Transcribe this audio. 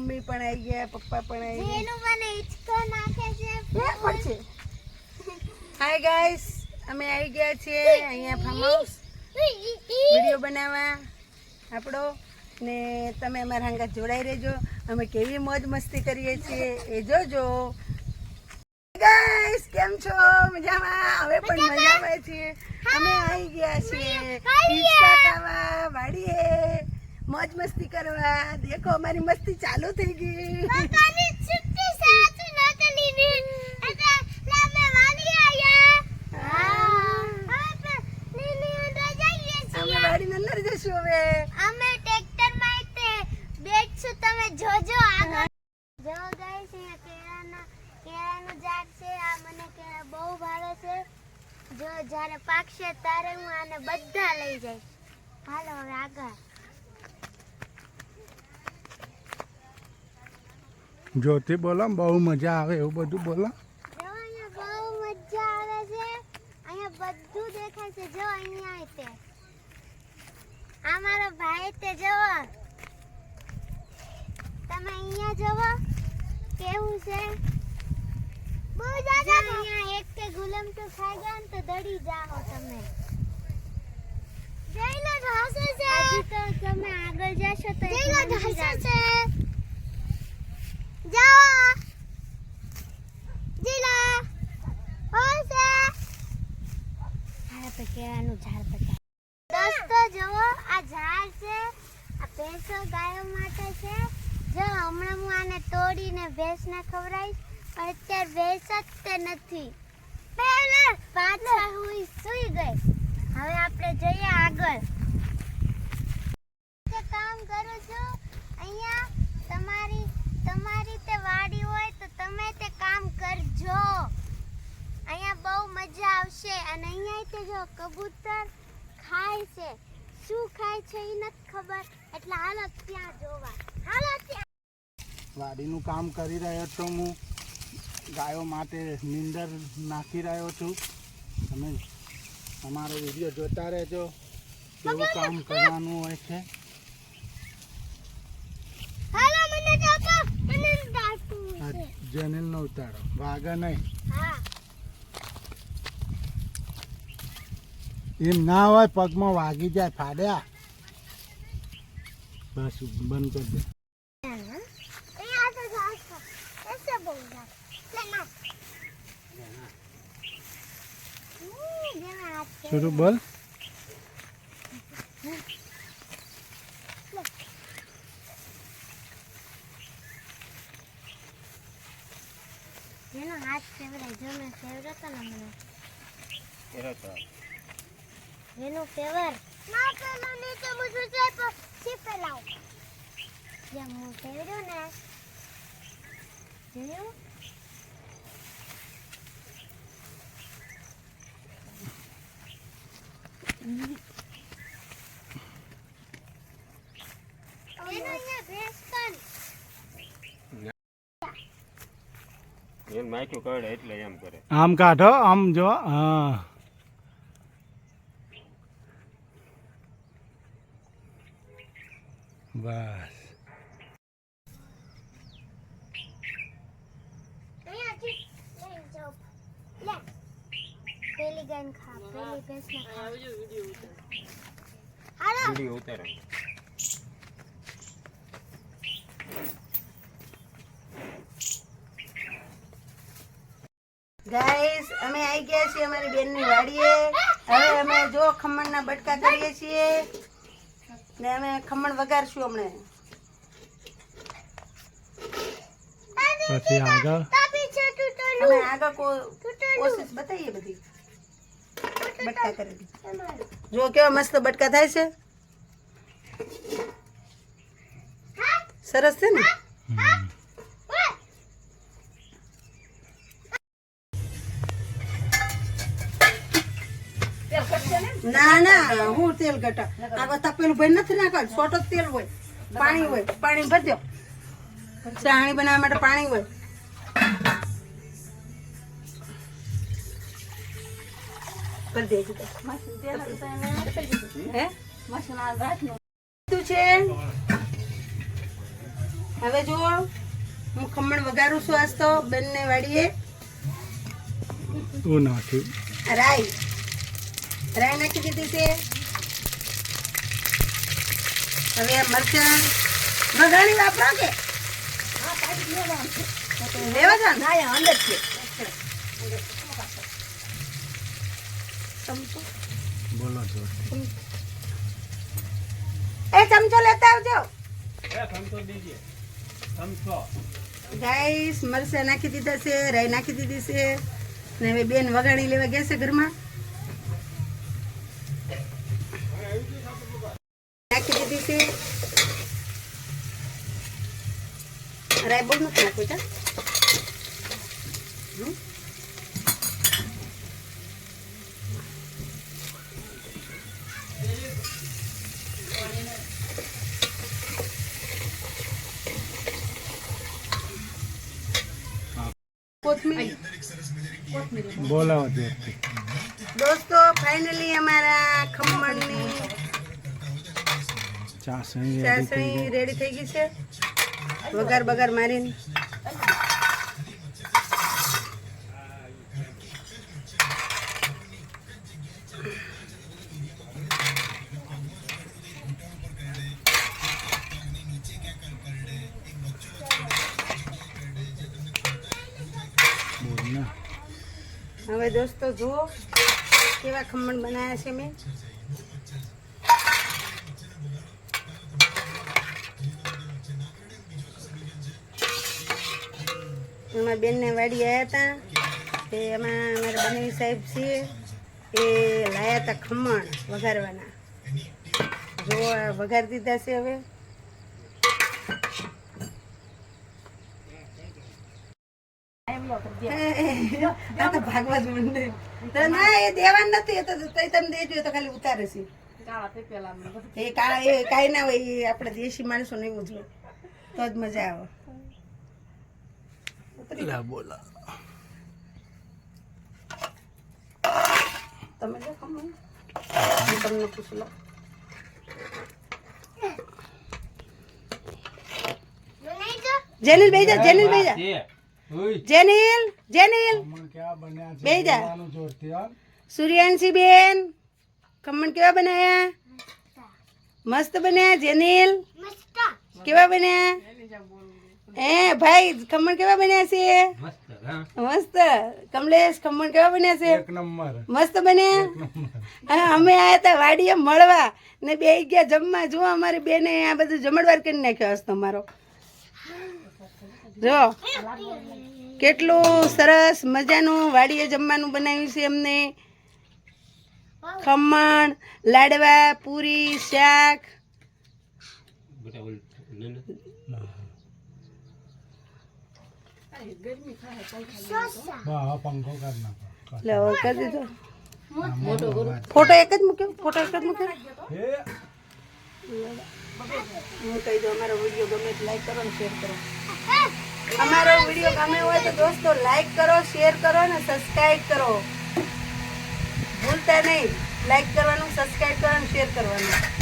Mummy પણ આવી ગયા, પપ્પા પણ આવી ગયા. એનું મને હિચકો નાખે છે. હાય ગાઈસ, અમે આવી ગયા છીએ અહીંયા ફાર્મ હાઉસ વિડીયો બનાવવા આપણો, ને તમે અમારા હંગાત જોડાઈ રહેજો. અમે કેવી મોજ મસ્તી કરીએ છીએ એ જોજો. ગાઈસ કેમ છો? મજામાં? હવે પણ મજામાં છીએ. અમે આવી ગયા છીએ હિચકા ખાવા વાડીએ, મોજ મસ્તી કરવા. દેખો અમારી મસ્તી ચાલુ થઈ ગઈ. વાડીની અંદર જશું હવે. અમે ટ્રેક્ટરમાં બેઠશું, તમે જોજો આગળ. જો ગાઈસ અહીંયા કેળાનું ઝાડ છે. આ મને કેળા બહુ ભાવે છે. જો જ્યારે પાકશે ત્યારે હું આને બધા લઈ જઈશ. હાલો હવે આગળ. જ્યોતિ બોલો, બહુ મજા આવે એવું બધું બોલો. જો અહીંયા બહુ મજા આવે છે. અહીંયા બધું દેખાય છે. જો અહીંયા તે આ મારો ભાઈ તે જોવો, તમે અહીંયા જોવો કેવું છે. બહુ જ્યાદા અહીંયા એક કે ગુલામ તો ખાઈ ગયા ને તો દડી જાઓ તમે. જઈલો ઢાસે છે. હજી તો તમે આગળ જશો તો જઈલો ઢાસે છે. જાઓ જીલા ઓસે આ તો કેળાનું ઝાડ બતા. દોસ્તો જુઓ, આ ઝાડ છે. આ ભેંસો ગાયો માટે છે. જો હમણાં હું આને તોડીને ભેંસને ખવડાવીશ, પણ અત્યારે ભેંસ જ તે નથી. પહેલા પાછા હું સૂઈ ગઈ. હવે આપણે જઈએ આગળ. જે કામ કરું છું અહીંયા, તમારી તે વાડી હોય તો તમે તે કામ કરજો. અહીંયા બહુ મજા આવશે. અને અહીંયા તે જો કબૂતર ખાય છે. શું ખાય છે એ નથી ખબર, એટલે હાલો ત્યાં જોવા. હાલો ત્યાં. વાડીનું કામ કરી રહ્યો છું હું. ગાયો માટે નીંદર નાખી રહ્યો છું. તમે અમારો વિડીયો જોતા રહેજો, કેવું કામ કરવાનું હોય છે. હાલો મને જોતો, મને દાટું છે. જનેલનો ઉતારો, વાગે નહીં. હા એમ ના હોય, પગમાં વાગી જાય, ફાડ્યા. બસ બંધ કરી દે. અહીંયા તો જાસ્તો એસે બહુ જા લે ના જેના હાથ શરૂ બોલ. જેનો હાથ ફેવરાય. જો મેં ફેવરો તો ને મને એનું ફેવર ના પેલો નીચે મુझे જાય પર સીપે લાવ. જેમ હું ફેવર્યો ને જોયું. એનો અહીંયા ભેંસ પણ એમ માખ્યું કાઢે એટલે એમ કરે. આમ કાઢો, આમ જો. હા બસ. પેલી ગાયન ખા, પેલી ભેંસ ને ખા. વિડીયો ઉતારે. ગાઈસ અમે આવી ગયા છીએ અમારી બેનની વાડીએ. હવે અમે જો ખમણના બટકા કરીએ છીએ ને અમે ખમણ વગાડશું હમણાં. પછી આગળ અમે આગળ કોશિશ બતાવીએ બધી બટકા કરેલી. જો કેવા મસ્ત બટકા થાય છે, સરસ છે ને. ના ના હું તેલ ઘટા આગળ તપેલું ભાઈ નથી નાખવા. છોટો તેલ હોય, પાણી હોય, પાણી ભરજો. ચાણી બનાવવા માટે પાણી હોય. કરી દેજો હે મશીન છે. હવે જુઓ હું ખમણ વઘારું છું આજ તો બેનને વાડીએ. તું નાખ્યું. રાઈ નાખી દીધી છે. હવે આ મરચાં વઘાણી વાપરો કે લેવા જા ને અંદર છે ચમચો. બોલો છો. એ ચમચો લેતા આવજો ચમચો દેજે. ચમચો. ગાઈસ મરચાં નાખી દીધા છે, રાઈ નાખી દીધી છે ને હવે બેન વઘાણી લેવા ગયા છે ઘરમાં. નાખી દીધી છે રાઈ. બહુ નથી નાખવું છે. કોથમીર બોલાવો જોરથી. દોસ્તો ફાઇનલી અમારા ખમણની ચાસણી રેડી થઈ ગઈ છે. વઘાર બગાર મારીને હવે દોસ્તો જુઓ કેવા ખમણ બનાવ્યા છે મેં. એમાં બેનને વાડી આવ્યા હતા તે એમાં અમારા બનેવી સાહેબ છે એ લાયા હતા ખમણ વઘારવાના. જો આ વઘાર દીધા છે. હવે આ તો ભાગવા જ માંડે. તો ના એ દેવાનું નથી, એ તો તમે દેજો તો ખાલી ઉતારે છે. એ કાળા એ કાંઈ ના હોય, એ આપણે દેશી માણસો નહીં ઉજવે તો જ મજા આવે. બોલા તમે જો ખમણ હું તમને પૂછ લો. જેનિલ બેજા, જેનિલ બેજા, જેનિલ જેનિલ બેજા. સૂર્યાંશી બેન ખમણ કેવા બનાયા? મસ્ત બન્યા. જેનિલ કેવા બન્યા? હે ભાઈ ખમણ કેવા બન્યા છે? મસ્ત. કમલેશ ખમણ કેવા બન્યા છે? એક નંબર. મસ્ત બન્યા. હા અમે આયા હતા વાડીએ મળવા ને બે ગયા જમવા. જો અમારી બેને આ બધું જમણવાર કરી નાખ્યો હશે તમારો. જો કેટલું સરસ મજાનું વાડીએ જમવાનું બનાવ્યું છે અમને. ખમણ, લાડવા, પૂરી, શાક. પંખો કરના લે હવે કરી દીધો. ફોટો એક જ મૂક્યો, ફોટો એક જ મૂક્યો. હું કહી દઉં અમારો વિડીયો ગમે તો લાઈક કરો ને શેર કરો. અમારો વિડીયો ગમે હોય તો દોસ્તો લાઈક કરો, શેર કરો ને સબસ્ક્રાઈબ કરો. ભૂલતા નહીં લાઈક કરવાનું, સબસ્ક્રાઈબ કરવાનું, શેર કરવાનું.